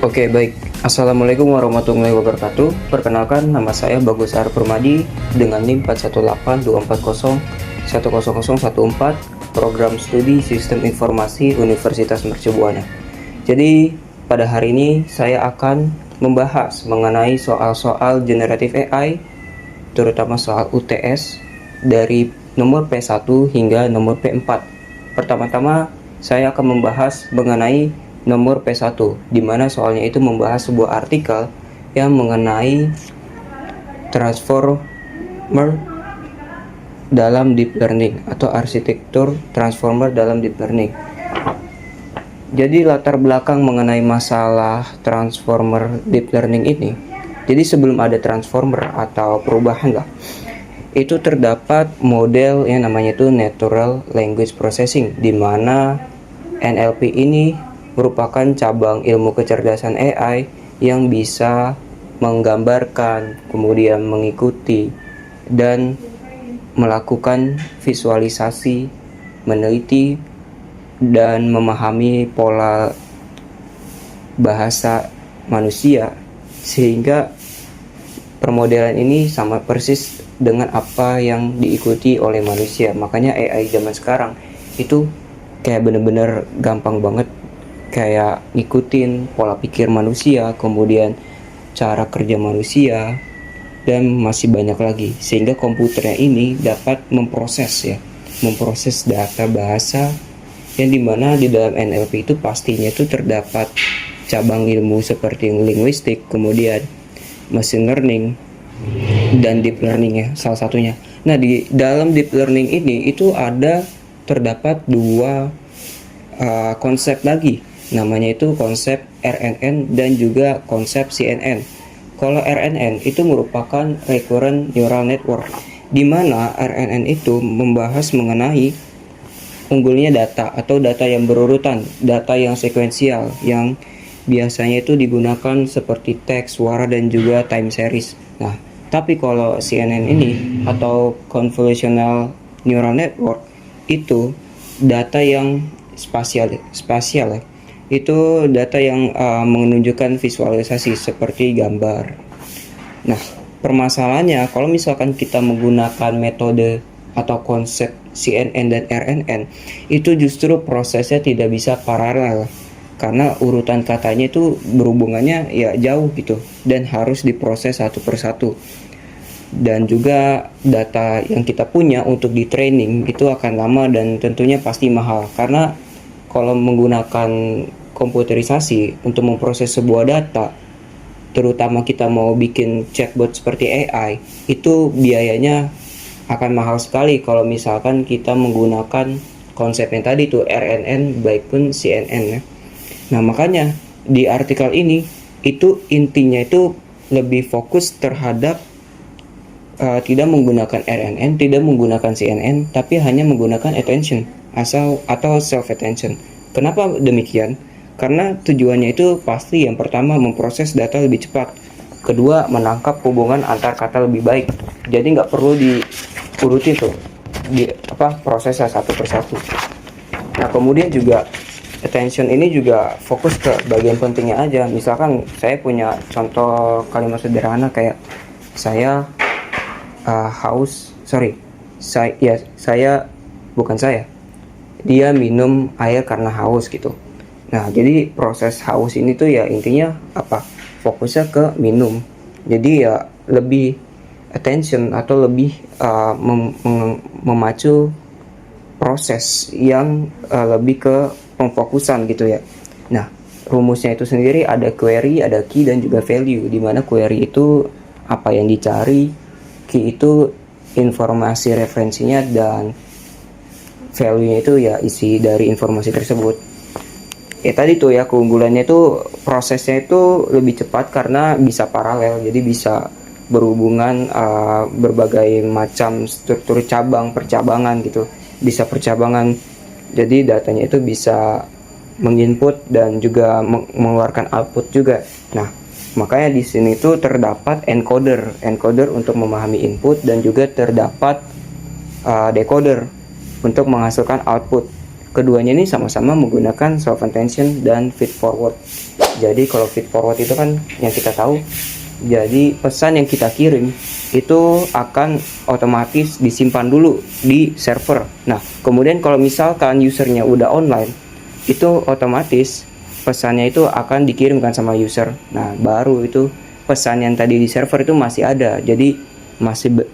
Oke, baik. Assalamualaikum warahmatullahi wabarakatuh. Perkenalkan, nama saya Bagus Ar Permadi dengan NIM 41824010014, program studi Sistem Informasi Universitas Mercu Buana. Jadi, pada hari ini saya akan membahas mengenai soal-soal generatif AI, terutama soal UTS dari nomor P1 hingga nomor P4. Pertama-tama, saya akan membahas mengenai nomor P1, di mana soalnya itu membahas sebuah artikel yang mengenai transformer dalam deep learning atau arsitektur transformer dalam deep learning. Jadi latar belakang mengenai masalah transformer deep learning ini, jadi sebelum ada transformer atau perubahan lah, itu terdapat model yang namanya itu Natural Language Processing, di mana NLP ini merupakan cabang ilmu kecerdasan AI yang bisa menggambarkan, kemudian mengikuti, dan melakukan visualisasi, meneliti, dan memahami pola bahasa manusia, sehingga permodelan ini sama persis dengan apa yang diikuti oleh manusia. Makanya AI zaman sekarang itu kayak bener-bener gampang banget, kayak ngikutin pola pikir manusia, kemudian cara kerja manusia, dan masih banyak lagi, sehingga komputernya ini dapat memproses data bahasa, yang dimana di dalam NLP itu pastinya itu terdapat cabang ilmu seperti linguistik, kemudian machine learning, dan deep learning ya, salah satunya. Nah, di dalam deep learning ini itu terdapat dua konsep lagi, namanya itu konsep RNN dan juga konsep CNN. Kalau RNN itu merupakan Recurrent Neural Network, di mana RNN itu membahas mengenai unggulnya data atau data yang berurutan, data yang sekuensial, yang biasanya itu digunakan seperti teks, suara, dan juga time series. Nah, tapi kalau CNN ini atau Convolutional Neural Network itu data yang spasial ya. Itu data yang menunjukkan visualisasi seperti gambar. Nah, permasalahannya kalau misalkan kita menggunakan metode atau konsep CNN dan RNN, itu justru prosesnya tidak bisa paralel, karena urutan katanya itu berhubungannya ya jauh gitu, dan harus diproses satu persatu. Dan juga data yang kita punya untuk di training itu akan lama dan tentunya pasti mahal, karena kalau menggunakan komputerisasi untuk memproses sebuah data, terutama kita mau bikin chatbot seperti AI, itu biayanya akan mahal sekali kalau misalkan kita menggunakan konsep yang tadi tuh RNN baik pun CNN ya. Nah, makanya di artikel ini itu intinya itu lebih fokus terhadap tidak menggunakan RNN, tidak menggunakan CNN, tapi hanya menggunakan attention atau self attention. Kenapa demikian? Karena tujuannya itu pasti yang pertama memproses data lebih cepat, kedua menangkap hubungan antar kata lebih baik. Jadi nggak perlu diurutin tuh prosesnya satu persatu. Nah, kemudian juga attention ini juga fokus ke bagian pentingnya aja. Misalkan saya punya contoh kalimat sederhana kayak saya dia minum air karena haus gitu. Nah, jadi proses haus ini tuh ya intinya fokusnya ke minum. Jadi ya lebih attention atau lebih memacu proses yang lebih ke pemfokusan gitu ya. Nah, rumusnya itu sendiri ada query, ada key, dan juga value, di mana query itu apa yang dicari, key itu informasi referensinya, dan value-nya itu ya isi dari informasi tersebut. Ya tadi tuh ya, keunggulannya itu prosesnya itu lebih cepat karena bisa paralel, jadi bisa berhubungan berbagai macam struktur percabangan gitu, bisa percabangan, jadi datanya itu bisa menginput dan juga mengeluarkan output juga. Nah, makanya di sini tuh terdapat encoder untuk memahami input, dan juga terdapat decoder untuk menghasilkan output. Keduanya ini sama-sama menggunakan self attention dan feed forward. Jadi kalau feed forward itu kan yang kita tahu, jadi pesan yang kita kirim itu akan otomatis disimpan dulu di server. Nah, kemudian kalau misalkan usernya udah online, itu otomatis pesannya itu akan dikirimkan sama user. Nah, baru itu pesan yang tadi di server itu masih ada. Jadi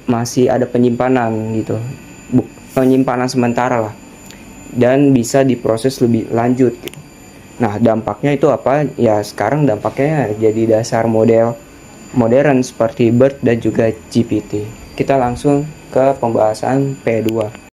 masih ada penyimpanan gitu. Penyimpanan sementara lah. Dan bisa diproses lebih lanjut gitu. Nah, dampaknya itu apa? Ya, sekarang dampaknya jadi dasar model modern seperti BERT dan juga GPT. Kita langsung ke pembahasan P2.